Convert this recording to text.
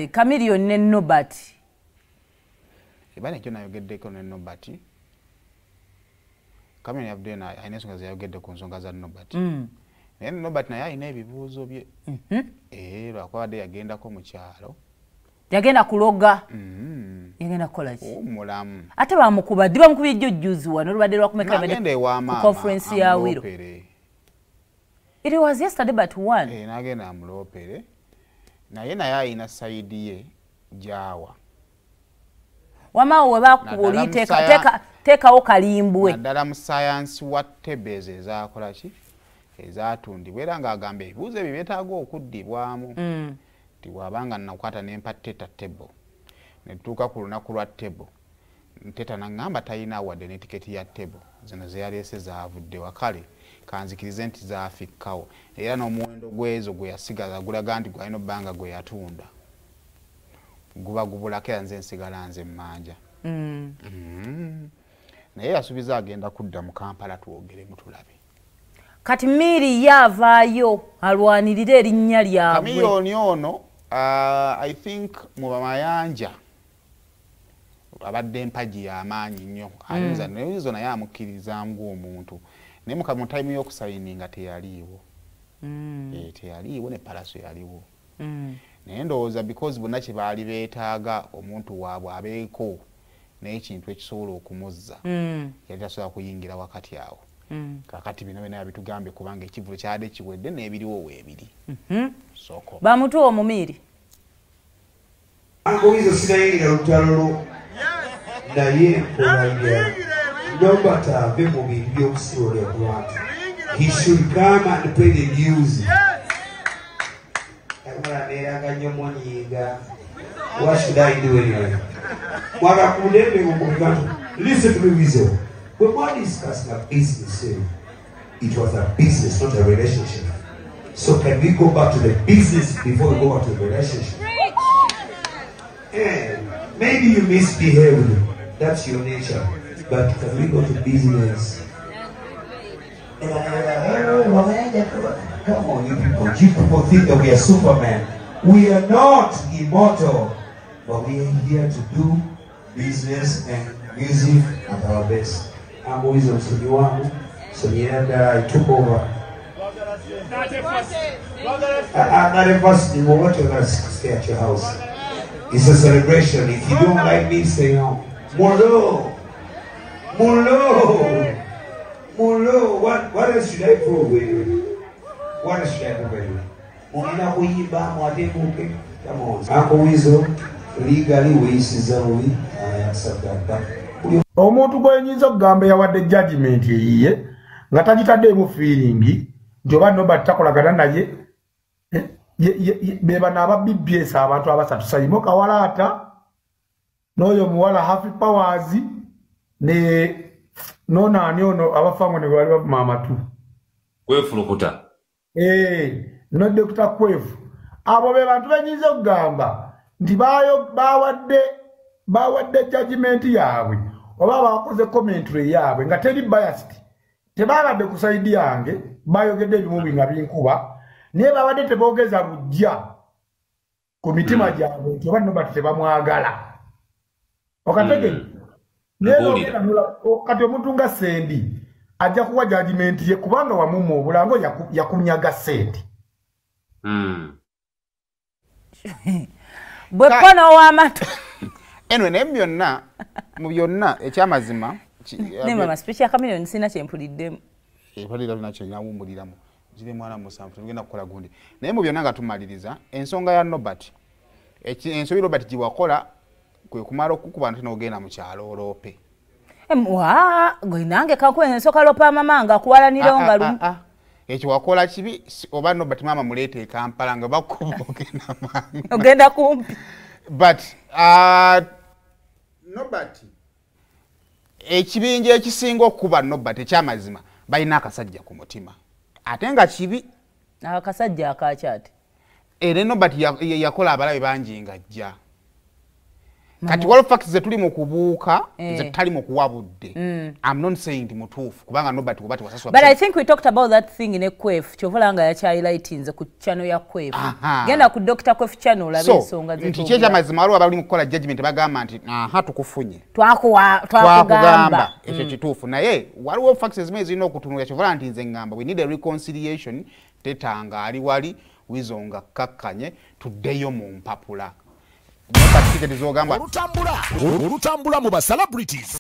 Chameleon ne Nobert. Ibane kyo nayogeddeko ne Nobert. Chameleon yabudde na ayina ensonga ze yayogedde ku nsonga za Nobert. Naye Nobert naye ayina ebibuuzo bye. Lwakwabadde yagendako mu kyalo. Yagenda kuloga. Yagenda kukola ki? Omulamu. Ate bamukuba ddi bamukubye jjojjuzi wano olubadde lwakumeka conference ya Wiro. It was yesterday but one. Nagenda amulopere. Naye ayina sayidi ye jawa. Wama we bakubuli tekawo kalimbwe. Naddala mu science wa tebeze ezakola ki? Ezatundibwa era ng'agamba ebibuuzo ebyo byetaaga okuddibwamu. Tiwabanga nakwata n'empatteta tebo. Ne tutuuka ku lunaku lwa tebo. Nteta n'angamba talina wadde ne tiketi ya tebo. Zino ze yaleese zaavudde wakale. Kanzikirize nti zaafikkawo. Era n'omuwendo gwezo gwe yasigaza gulaga nti gwalina ebbanga gwe yatunda. Guba gubulako era nze nsigala nze mmanja. Naye yasuubiza agenda kudda mu Kampala twogeremu tulabe. Kati Miri yavaayo alwanirira erinnya lyabwe. Chameleon ono I think mu bamayanja abadde empagi y'amaanyi nnyo. Ayinza nezo naye amukkiriza ng'omuntu. Naye mu time y'okusayininga teyaliiwo. Teyaliiwo ne palaso yaliwo. Naye ndowooza because bonna kye baali beetaaga omuntu waabwe abeeko n'ekintu ekisobola okumuzza. Yali tasobola kuyingira wakati awo. Kakati bino bino yabitugambye kubanga ekivulo kyadde kiwedde n'ebiriwo weebiri. Soko. Bamutuwa Omumiri. Angoizo sinayingira lutalo naye olaya Nobert ave mu bintu by'okusiolya ku bantu. He should come and play the music. What should I do anyway? Listen to me, Weasel. When we're discussing a business, it was a business, not a relationship. So can we go back to the business before we go back to the relationship? And maybe you misbehaved. That's your nature. But can we go to business? Come on, you people think that we are Superman. We are not immortal, but we are here to do business and music at our best. I'm always on Sudiwamu, so I took over. I'm not a person who wants to stay at your house. It's a celebration. If you don't like me, stay home. Molo! What else should I prove with you? What else should I prove with you? Come on. Uncle Weasel, legally we seasonally, I accept that. Omuntu gwenyinza okugamba yawadde judgment eyiye nga tagitaddeemu feeling nti oba Nobert takolagana naye be bano aba BBS abantu abasatu Saymore Kawalaata n'oyo omuwala Happy Powers ne nonaani ono abafango ne bali bavuma amatu kwefulukuta no Dr. Kwefu abo be bantu benyinza okugamba nti bawadde judgment yaabwe oba bakoze commentary yaabwe nga teri biased tebabadde ku side yange bayogedde ebimu nga binkuba naye babadde teboogeza lujja ku mitima gyabwe nti oba Nobert tebamwagala okatege kati omuntu nga Sendi ajja kuwa judgment ye kubanga wamumu obulango yakunyaga Sendi bwe kono w'amatu Anyway, mu byonna ekyamazima mama speech ya Chameleon sina kyempuliddemu epalira nakyo nyawummuliramu ziri mwana musanvu tugenda kukola gundi naye mu byonna nga tumaliriza ensonga ya Nobert ensonga Nobert giwakola kwe kumala okukuba nti n'ogenda mu kyalo oloope gwe nange kakuwa ensooka lopa mama nga kuwalanira nga lumu ekyo wakola kibi oba Nobert mama muleete e Kampala nga bakuba ogenda kumpi but Nobert ekibinja ekisinga okuba Nobert ekyamazima balina akasajja ku mutima ate nga kibi akasajja akakyate era Nobert yakola abalabe bangi ng'ajja kati waliwo facts zetuli mu kubuuka zetali mu kuwabudde. I'm not saying ndi mutuufu kubanga Nobert wasaswa. But I think we talked about that thing in a Kwef. Chovolanga ya highlighting ku channel ya Kwef. Genda ku Dr. Kwef channel labe ensonga zetu. Nti cheja mazima waliwo abali mu kukola judgment bagamba nti tukufunye. Twakugamba. Ekyo kituufu naye waliwo facts ezimwe zirina okutunulira Chovola nti nze ngamba we need a reconciliation tetanga ali wali wizonga kakkanye tuddeyo mu mpapula. Olutambula mu ba celebrities.